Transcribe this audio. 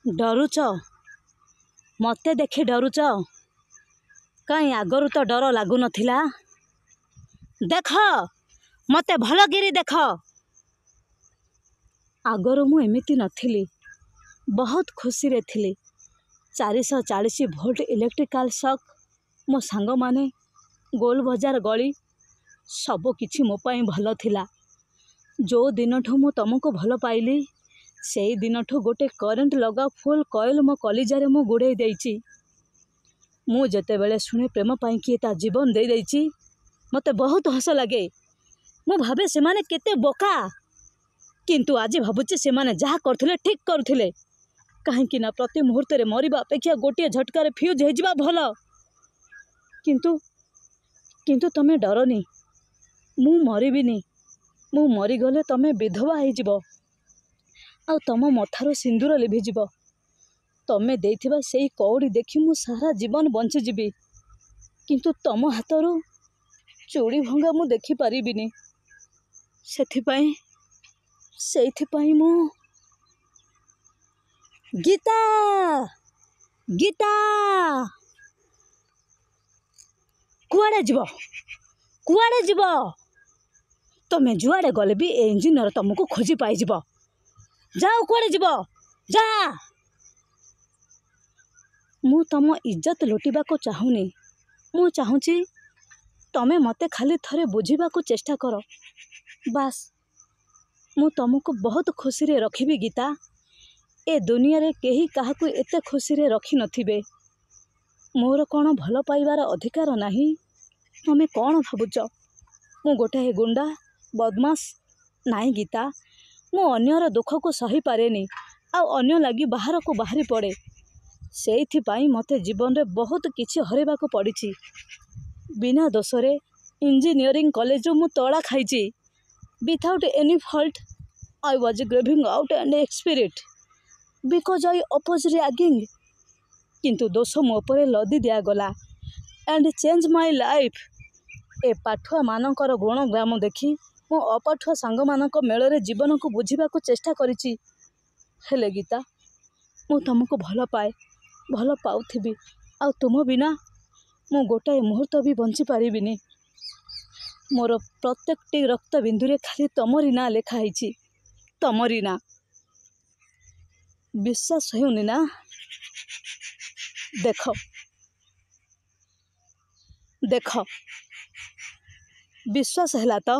डरुच मते देखि डरुच कहीं आगरू तो डर लागू नथिला। देख मते भलगिरी देख आगरू मु एमिति नथिली बहुत खुशी रे थिली। 440 वोल्ट इलेक्ट्रिकल शॉक मो सांग माने गोल बजार गली सब किछि मो पाई भल थिला। जो दिन ठो मु तुमको भल पाइली से दिन ठो गोटे करेंट लगा फुल कॉइल मो कलिजारे मु गुड़े देइची। मु जते बेले शुणे प्रेम पाई किए ता जीवन दे देइची मते बहुत हस लगे। मु भाबे से माने केते बोका किंतु आज भाबुची से माने जहा करथिले ठीक करथिले। कहीं ना प्रति मुहूर्त रे मरिबा अपेक्षा गोटे झटकार फ्यूज हो जावा भल। किंतु किंतु तमे डरनी मु मरिबिनी। मु मरीगले तमे विधवा हो आ तम मथार सिंदूर लिभिज। तमे देइथिबा सेई कौड़ी देखि मु सारा जीवन बंची जीवी। किंतु तम हाथरू चूड़ी भंगा मु देखि पारिबिनी। सेथिपाई मु गीता गीता कुआड़े जीव तमे जुआड़े गले भी इंजीनियर तुमको खोजी पाई जीव। जाओ कुआड़े जीव जा। मु तम इज्जत लुटिबा को चाहूनी। मु चाहूची तमे मते खाली थरे बुझीबा को चेष्टा कर बास। मु तुमको बहुत खुशी रे रखिबी गीता। ए दुनिया रे केही काहाकू एते खुशी रे रखी नथिबे। मोर कौन भल पाइबार अधिकार नाही? तमे कौन भाबुच मु गोटाए गुंडा बदमाश? नाई गीता, मु अन्यर दुख को सही पारेनी आ अन्य लगी बाहर को बाहरी पड़े। सेइथिपाई मते जीवन रे बहुत किछि हरेबा को पड़िछि। बिना दोषरे इंजीनियरिंग कॉलेज मु तोड़ा खाइछि। Without any fault I was graving out and expired because I oppose ragging. किंतु दोष मो उपरे लदी दिया गला एंड चेंज माय लाइफ। ए पाठुआ मानकर गुणग्राम देखी मो अपाठुआ सांग मानक मेଳରେ जीवन को बुझीबा को चेष्टा करिछि। हेले गीता, मु तुमको भल पाए, भल पाउथिबी आ तुम बिना मु गोटाए मुहूर्त भी बंची पारिबिनी। मोर प्रत्येकटी रक्त बिंदुरे खाली तमरी ना लेखा हैछि, तमरी ना। विश्वास होउनी ना? देख देख विश्वास हैला तो